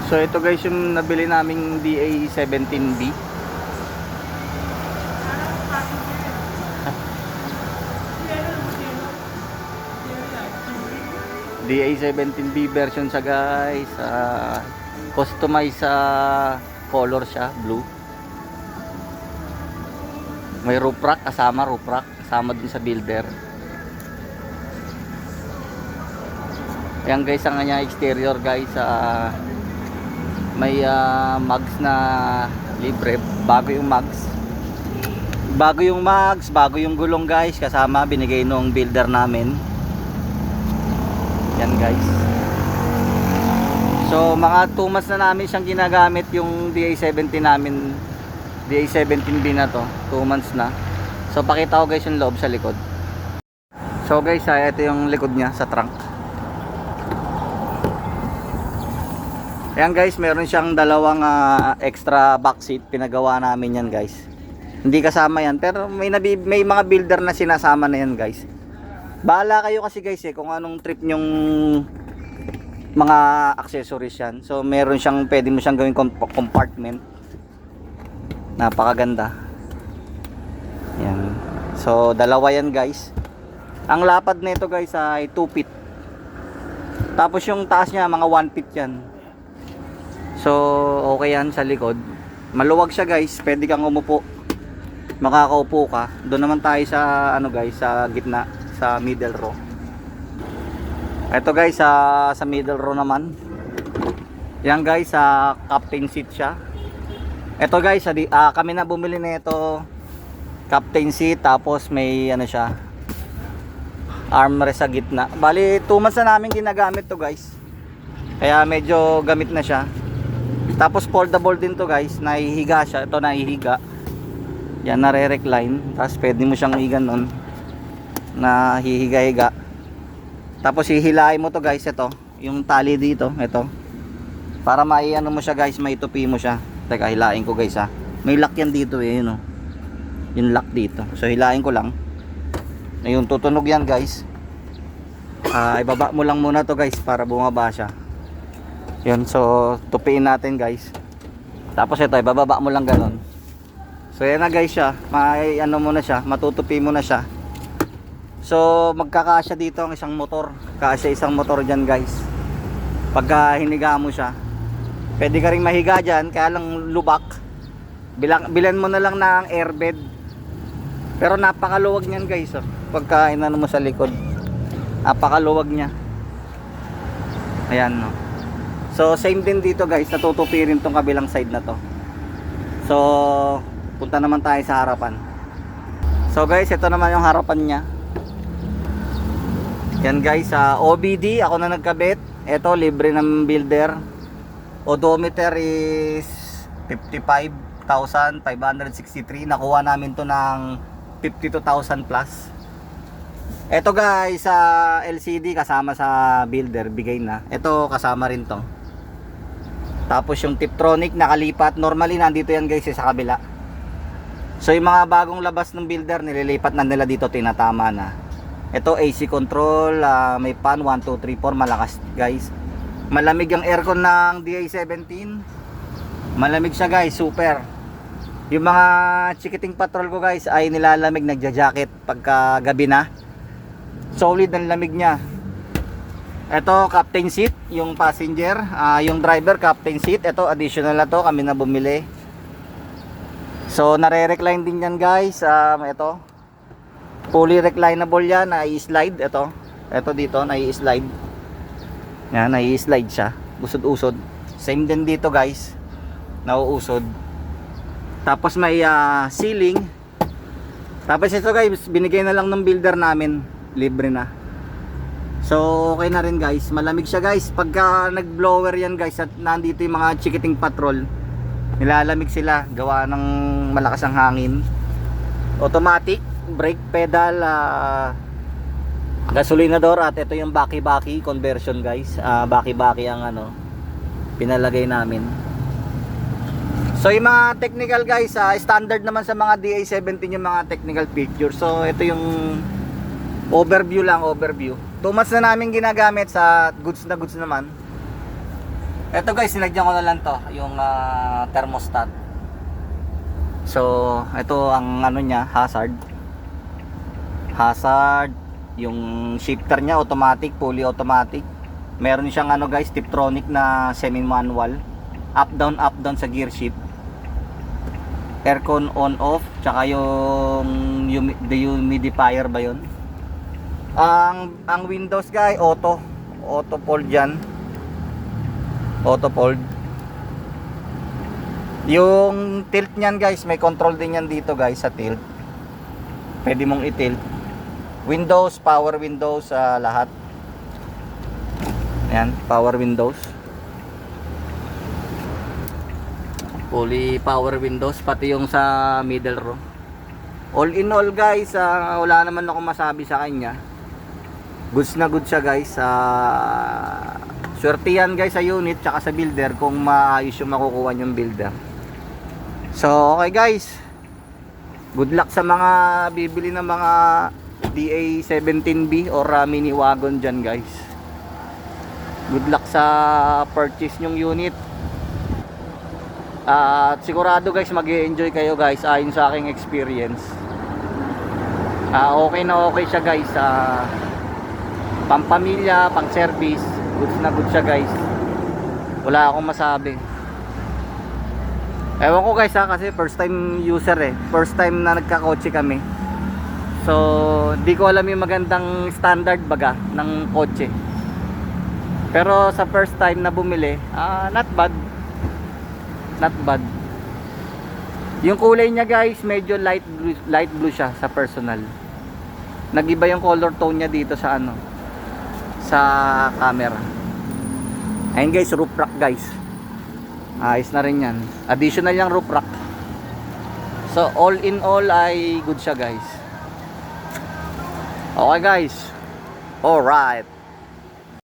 So ito guys yung nabili naming DA17B. DA17B version siya guys. Customized sa color siya, blue. May roof rack kasama, kasama dun sa builder. Ayan guys ang kanya exterior guys. May mags na libre, bago yung mags. Bago yung gulong guys, kasama binigay nung builder namin. Yan guys. So mga 2 months na namin siyang ginagamit yung DA17 namin, DA17B na to, 2 months na. So pakita ko guys yung loob sa likod. So guys, ito yung likod niya sa trunk. Ayan guys, meron siyang dalawang extra back seat, pinagawa namin yan guys. Hindi kasama yan, pero may mga builder na sinasama na yan guys. Bahala kayo kasi guys kung anong trip nyong mga accessories yan. So meron siyang, pwede mo siyang gawing compartment. Napakaganda. Yan. So dalawa yan guys. Ang lapad nito guys ay 2 feet. Tapos yung taas niya mga 1 feet yan. So okay yan sa likod. Maluwag siya guys, pwede kang umupo. Makakaupo ka. Doon naman tayo sa ano guys, sa gitna, sa middle row. Ito guys, sa middle row naman. Yan guys, sa captain seat siya. Ito guys, kami na bumili na ito, captain seat, tapos may ano siya, armrest sa gitna. Bali 2 months na namin ginagamit to guys, kaya medyo gamit na siya. Tapos foldable din to guys, nahihiga siya. Ito nahihiga. Yan, nare-recline. Tapos pwede mo siyang iganon, na hihiga-higa. Tapos hihilain mo to guys, ito yung tali dito, ito, para maiano mo siya guys, maitupi mo siya. Teka, hilain ko guys ha. May lock yan dito yun oh. Yung lock dito. So hilain ko lang. Ayun, tutunog yan guys. Ibaba mo lang muna to guys para bumaba siya. Yun, so tupiin natin guys. Tapos ito, ibababa mo lang ganon. So yan na guys siya. May ano mo na siya, matutupi mo na siya. So magkakasya dito ang isang motor. Kasya isang motor dyan guys, pagka hiniga mo siya. Pwede ka rin mahiga dyan, kaya lang lubak. Bilan mo na lang ng airbed. Pero napakaluwag niyan guys oh. Pagka inano mo sa likod, napakaluwag niya. Ayan no. So same din dito guys, natutupi rin tong kabilang side na to. So punta naman tayo sa harapan. So guys, ito naman yung harapan niya. Yan guys, OBD ako na nagkabit. Ito libre ng builder. Odometer is 55,563. Nakuha namin to ng 52,000 plus. Ito guys, LCD kasama sa builder, bigay na. Ito kasama rin to. Tapos yung Tiptronic nakalipat. Normally nandito yan guys sa kabila. So yung mga bagong labas ng builder, nililipat na nila dito, tinatama na. Ito AC control, may fan 1, 2, 3, 4, malakas guys. Malamig ang aircon ng DA17. Malamig siya guys, super. Yung mga chikiting patrol ko guys ay nilalamig, nagja-jacket pagka gabi na. Solid ang lamig niya. Ito captain seat, yung passenger, yung driver captain seat. Ito additional na to, kami na bumili. So nare-recline din yan guys. Ito fully reclinable yan, nai-slide. Ito dito, nai-slide. Yan, nai-slide siya, usod-usod. Same din dito guys, nauusod. Tapos may ceiling. Tapos ito guys, binigay na lang ng builder namin, libre na. So okay na rin guys, malamig siya guys. Pagka nag-blower yan guys at nandito yung mga chikiting patrol, nilalamig sila, gawa ng malakas ang hangin. Automatic brake pedal, gasolinador, at ito yung baki-baki conversion guys. Baki-baki ang ano pinalagay namin. So yung mga technical guys, standard naman sa mga DA17 yung mga technical features. So ito yung overview lang, overview. 2 months na namin ginagamit, sa goods na goods naman. Eto guys, sinagyan ko na lang to, yung thermostat. So, ito ang ano niya, hazard. Hazard, yung shifter niya automatic, fully automatic. Meron siyang ano guys, Tiptronic na semi-manual. Up down sa gear shift. Aircon on off, tsaka yung dehumidifier ba 'yon? Ang windows guys, auto fold yan. Auto fold. Yung tilt niyan guys, may control din yan dito guys sa tilt. Pwede mong i-tilt. Windows, power windows, lahat. Ayan, power windows. Fully power windows, pati yung sa middle row. All in all guys, wala naman ako masabi sa kanya. Goods na good siya guys. Swerte yan guys sa unit tsaka sa builder kung maayos yung makukuha yung builder. So okay guys, good luck sa mga bibili ng mga DA17B or mini wagon dyan guys. Good luck sa purchase nyong unit. At sigurado guys mag-e-enjoy kayo guys ayon sa aking experience. Okay na okay siya guys. Pampamilya, pang service, goods na good siya guys. Wala akong masabi. Ewan ko guys kasi first time user first time na nagkakotse kami. So di ko alam yung magandang standard baga ng kotse. Pero sa first time na bumili, not bad. Not bad. Yung kulay niya guys, medyo light blue siya sa personal. Nag-iba yung color tone niya dito sa ano, sa camera. Ayun guys, roof rack guys. Ayos na rin yan. Additional yung roof rack. So all in all ay good siya guys. Okay guys. Alright.